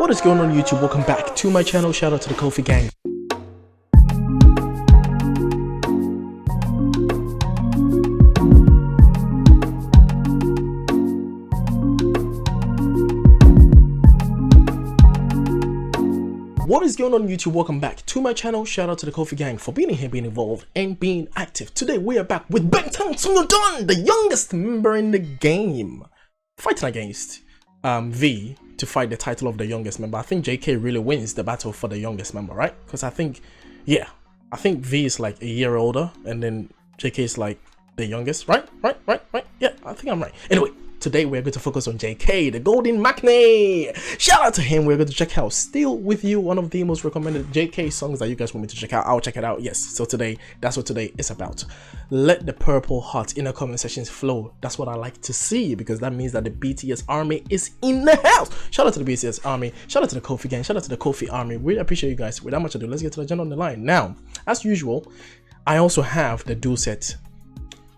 What is going on YouTube? Welcome back to my channel. Shout out to the Kofi gang. What is going on YouTube? Welcome back to my channel. Shout out to the Kofi gang for being here, being involved, and being active. Today we are back with 방탄소년단, the youngest member in the game, fighting against V to fight the title of the youngest member. I think JK really wins the battle for the youngest member, right? Because I think V is like a year older, and then JK is like the youngest, right? Yeah, I think I'm right. Anyway, today we're going to focus on JK, the golden matinee. Shout out to him. We're going to check out Still With You, one of the most recommended JK songs that you guys want me to check out. I'll check it out. Yes, so today, that's what today is about. Let the purple heart in the comment sections flow. That's what I like to see, because that means that the BTS army is in the house. Shout out to the BTS army. Shout out to the Kofi gang. Shout out to the Kofi army. Really appreciate you guys. Without much ado, let's get to the agenda on the line. Now, as usual, I also have the dual set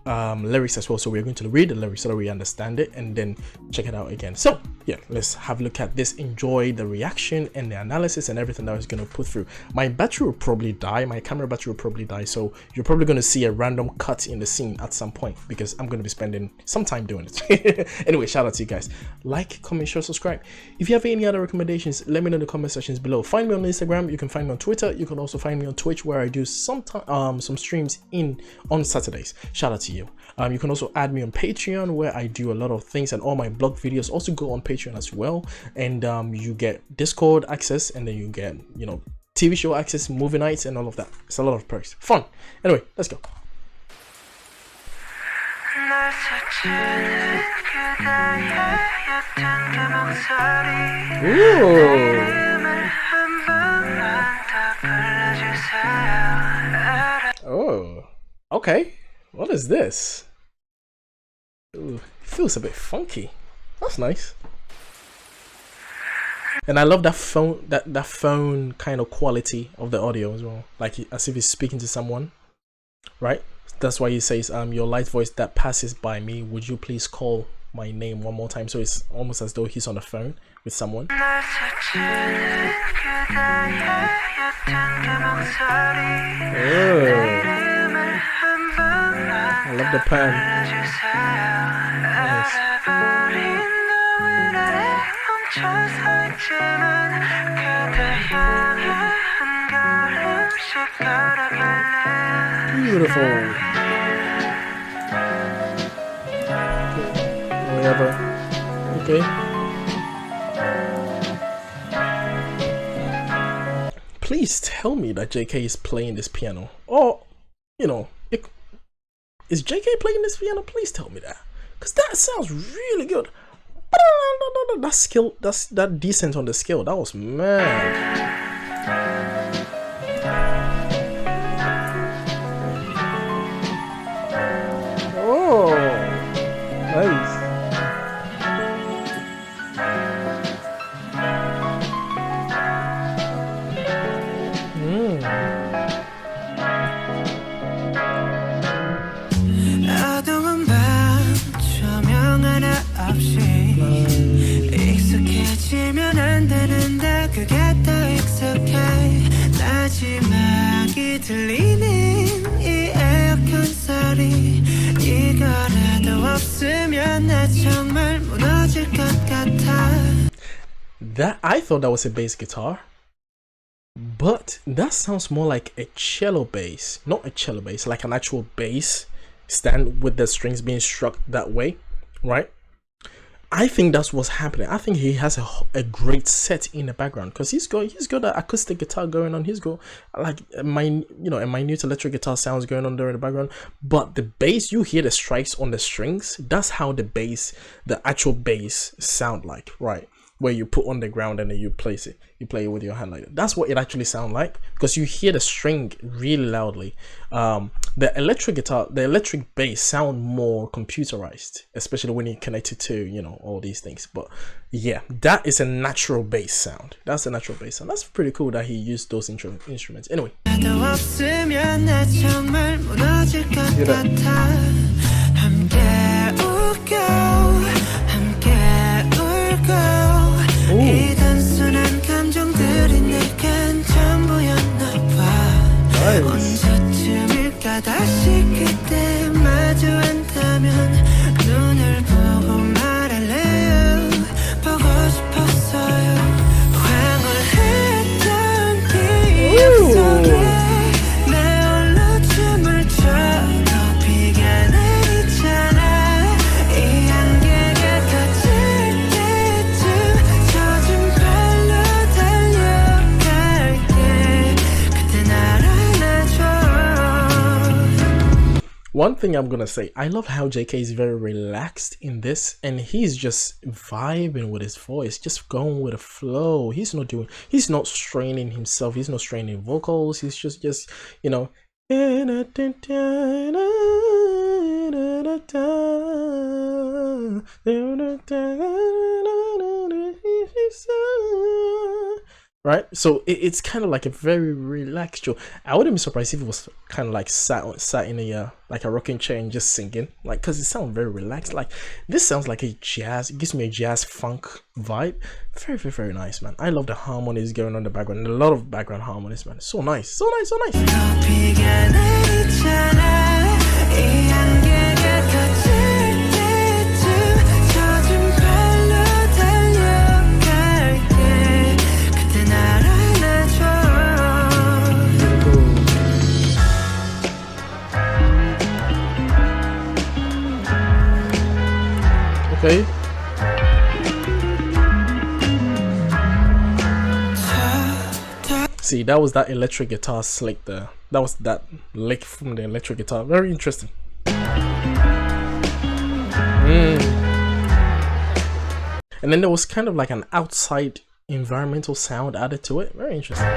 lyrics as well, so we're going to read the lyrics so that we understand it and then check it out again. So yeah, let's have a look at this, enjoy the reaction and the analysis and everything that I was going to put through. My battery will probably die, my camera battery will probably die, so you're probably going to see a random cut in the scene at some point because I'm going to be spending some time doing it. Anyway, shout out to you guys. Like, comment, share, subscribe. If you have any other recommendations, let me know in the comment sections below. Find me on Instagram, you can find me on Twitter, you can also find me on Twitch, where I do some streams on Saturdays. Shout out to you. You can also add me on Patreon, where I do a lot of things, and all my blog videos also go on Patreon as well. And you get Discord access, and then you get, you know, TV show access, movie nights, and all of that. It's a lot of perks. Fun. Anyway, let's go. Oh, okay. What is this? Ooh, feels a bit funky. That's nice. And I love that phone, that phone kind of quality of the audio as well, like as if he's speaking to someone, right? That's why he says, your light voice that passes by me, would you please call my name one more time? So it's almost as though he's on the phone with someone. I love the pan. Nice. Beautiful. Whatever. Okay. Please tell me that JK is playing this piano. Or, you know, is JK playing this piano? Please tell me that, because that sounds really good. That skill, that decent on the scale. That was mad. Oh, nice. That, I thought that was a bass guitar, but that sounds more like a cello bass. Not a cello bass, like an actual bass stand with the strings being struck that way, right? I think that's what's happening. I think he has a great set in the background, because he's got an acoustic guitar going on. He's got like a minute electric guitar sounds going on there in the background. But the bass, you hear the strikes on the strings. That's how the actual bass sound like, right? Where you put on the ground and then you place it. You play it with your hand like that. That's what it actually sounds like, because you hear the string really loudly. The electric guitar, the electric bass sound more computerized, especially when you connect it to, you know, all these things. But yeah, that is a natural bass sound. That's a natural bass sound. That's pretty cool that he used those instruments. Anyway. Hear that? one thing I'm gonna say, I love how JK is very relaxed in this, and he's just vibing with his voice, just going with the flow. He's not straining himself, he's not straining vocals, he's just you know, right? So it's kind of like a very relaxed show. I wouldn't be surprised if it was kind of like sat in a like a rocking chair and just singing, like, because it sounds very relaxed. Like, this sounds like a jazz, it gives me a jazz funk vibe. Very, very, very nice, man. I love the harmonies going on in the background, and a lot of background harmonies, man. So nice, so nice, so nice. Okay. See, that was that electric guitar slick there. That was that lick from the electric guitar. Very interesting. And then there was kind of like an outside environmental sound added to it. Very interesting.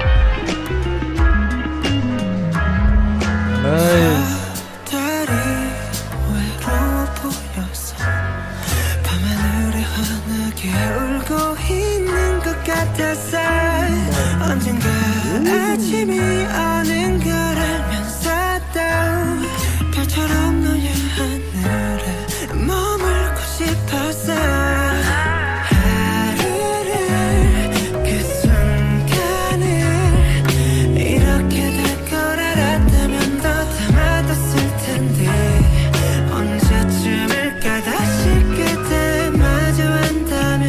Nice. 언젠가 아침이 오는 걸 알면서도 별처럼 너의 하늘에 머물고 싶었어. 하루를 그 순간을 이렇게 될 걸 알았다면 더 담아뒀을 텐데 언제쯤일까 다시 그때 마주한다면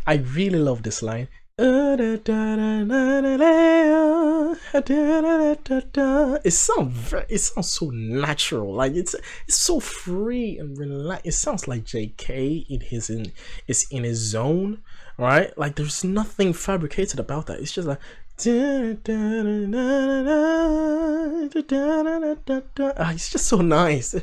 I really love this line. It sounds so natural. Like it's so free and relaxed. It sounds like JK is in his zone, right? Like there's nothing fabricated about that. It's just like it's just so nice.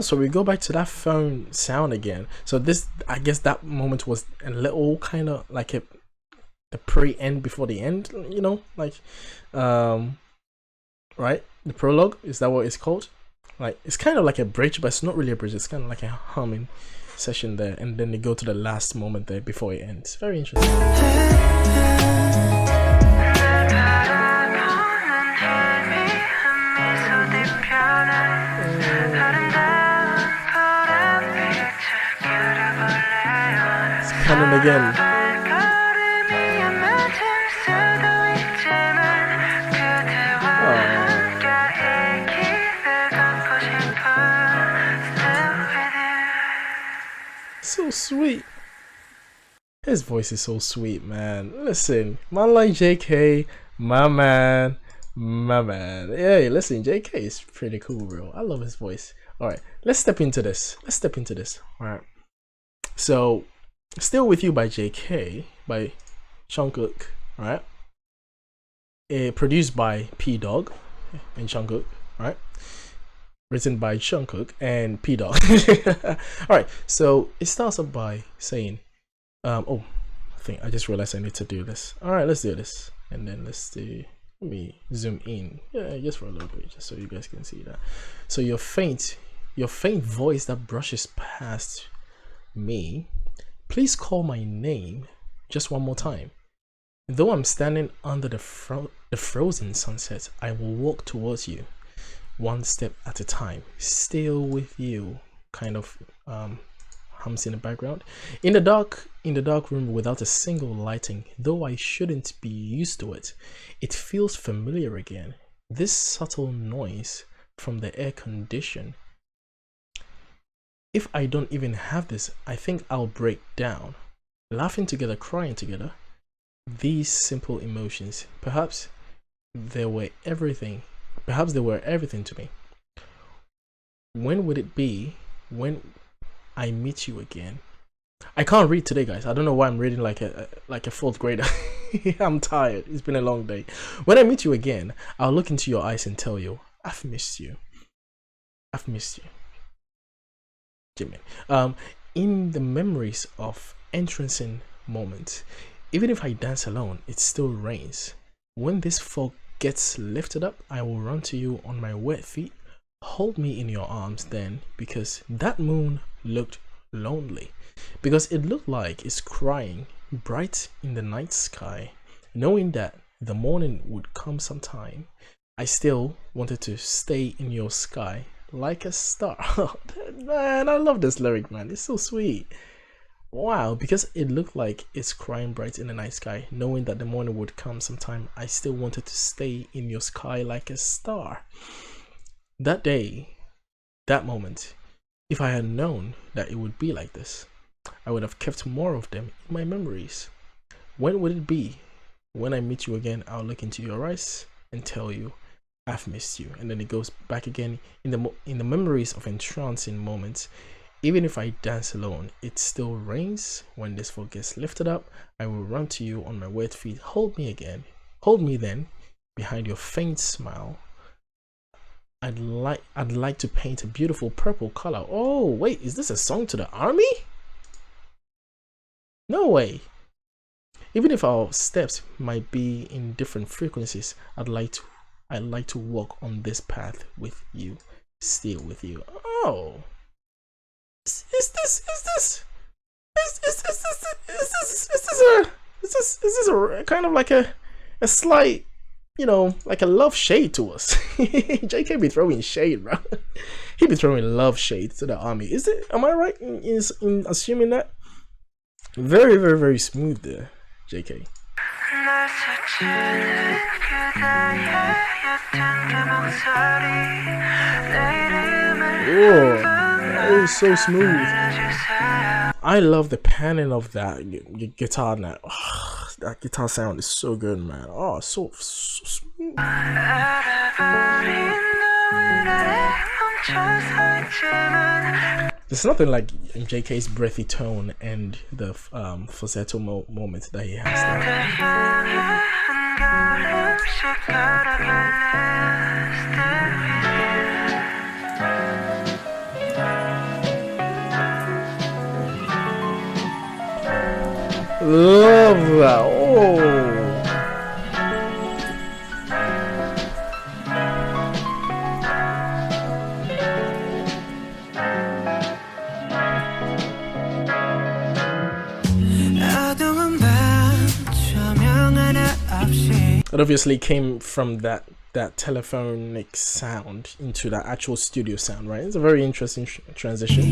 So we go back to that phone sound again. So this, I guess that moment was a little kind of like the pre-end before the end, you know, like right, the prologue, is that what it's called? Like it's kind of like a bridge, but it's not really a bridge, it's kind of like a humming session there, and then they go to the last moment there before it ends. Very interesting. Canon again. So sweet. His voice is so sweet, man. Listen, man like JK, my man. Hey, listen, JK is pretty cool, bro. I love his voice. Alright, let's step into this. Alright. So, Still With You by JK, by Jungkook, right? Produced by P Dog and Jungkook, right? Written by Jungkook and P Dog. Alright, so it starts off by saying, oh, I think I just realized I need to do this. Alright, let's do this. And then let's do, let me zoom in, yeah, just for a little bit, just so you guys can see that. So your faint voice that brushes past me, please call my name just one more time. Though I'm standing under the frozen sunset, I will walk towards you, one step at a time, still with you. Kind of hums in the background. In the dark room without a single lighting, though I shouldn't be used to it, it feels familiar again. This subtle noise from the air condition. If I don't even have this, I think I'll break down. Laughing together, crying together. These simple emotions, perhaps they were everything to me. When would it be when I meet you again? I can't read today, guys. I don't know why I'm reading like a fourth grader. I'm tired. It's been a long day. When I meet you again, I'll look into your eyes and tell you, I've missed you. I've missed you. Jimmy. In the memories of entrancing moments, even if I dance alone, it still rains. When this fog gets lifted up, I will run to you on my wet feet. Hold me in your arms then, because that moon looked lonely, because it looked like it's crying bright in the night sky. Knowing that the morning would come sometime, I still wanted to stay in your sky like a star. Man, I love this lyric, man. It's so sweet. Wow, because it looked like it's crying bright in the night sky, knowing that the morning would come sometime, I still wanted to stay in your sky like a star. That day, that moment, if I had known that it would be like this, I would have kept more of them in my memories. When would it be? When I meet you again, I'll look into your eyes and tell you, I've missed you. And then it goes back again in the memories of entrancing moments. Even if I dance alone, it still rains. When this fog gets lifted up, I will run to you on my wet feet. Hold me again. Hold me then, behind your faint smile. I'd like to paint a beautiful purple color. Oh, wait, is this a song to the army? No way. Even if our steps might be in different frequencies, I'd like to walk on this path with you, still with you. Oh. Is this a kind of like a slight, you know, like a love shade to us? JK be throwing shade, bro. He be throwing love shade to the army. Is it? Am I right in assuming that? Very, very, very smooth there, JK. Oh, that is so smooth. I love the panning of that guitar now. Oh, that guitar sound is so good, man. Oh, so smooth. There's nothing like JK's breathy tone and the falsetto moment that he has there. Love that. Oh. It obviously came from that telephonic sound into that actual studio sound, right? It's a very interesting transition.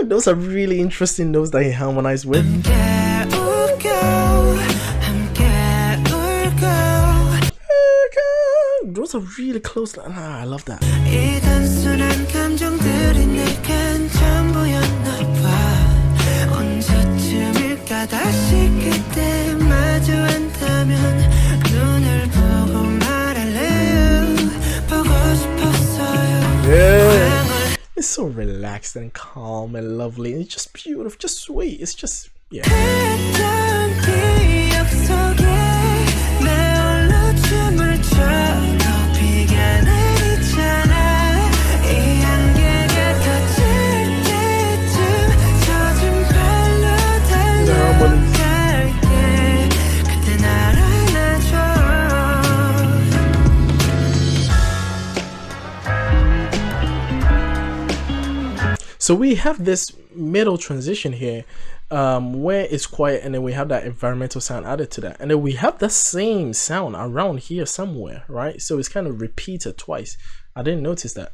Those are really interesting notes that he harmonized with. Those are really close. I love that. Yeah. It's so relaxed and calm and lovely. It's just beautiful, just sweet. It's just, yeah. So we have this middle transition here where it's quiet, and then we have that environmental sound added to that, and then we have the same sound around here somewhere, right? So it's kind of repeated twice. I didn't notice that.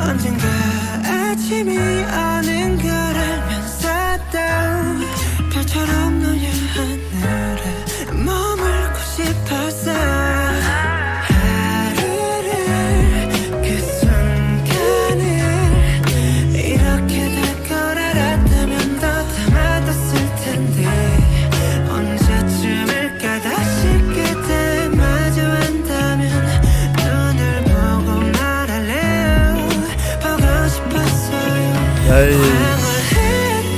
언젠가 아침이 오는 걸 알면서도 별처럼 노을 하늘에 머물고 싶었어. 하루를 그 순간을 이렇게 될 걸 알았다면 더 담아뒀을 텐데 언제쯤일까 다시 그때 마주한다면 눈을 보고 말할래요. 보고 싶었어요. 황홀했던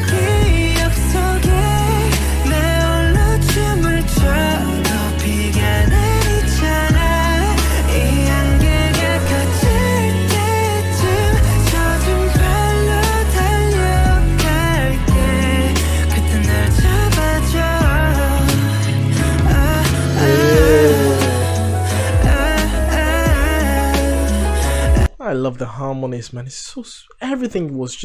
기억 속에 내 홀로 춤을 춰도 비가 내리잖아. 이 안개가 걷힐 때쯤 젖은 발로 달려갈게. 그때 날 잡아줘. I love the harmonies, man. It's so everything was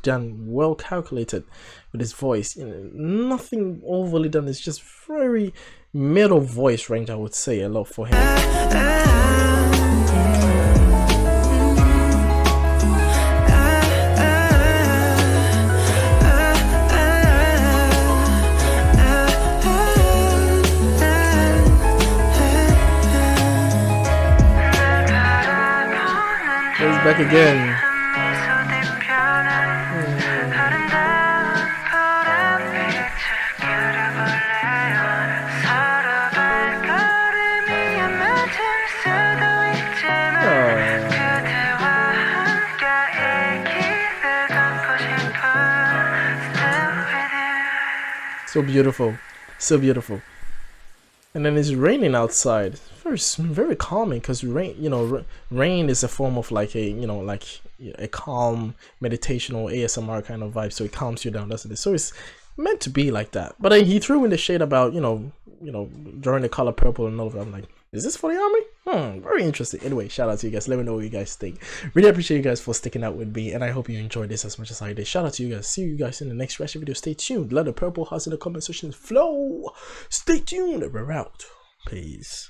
done well calculated with his voice. You know, nothing overly done. It's just very middle voice range, I would say, a lot for him. He's back again. So beautiful, so beautiful. And then it's raining outside. Very calming, because rain, you know, rain is a form of like a, you know, like a calm meditational ASMR kind of vibe. So it calms you down, doesn't it? So it's meant to be like that. But then he threw in the shade about, you know, drawing the color purple and all of that. I'm like, is this for the army? Very interesting. Anyway, shout out to you guys. Let me know what you guys think. Really appreciate you guys for sticking out with me, and I hope you enjoyed this as much as I did. Shout out to you guys. See you guys in the next reaction video. Stay tuned. Let the purple hearts in the comment section flow. Stay tuned. We're out. Peace.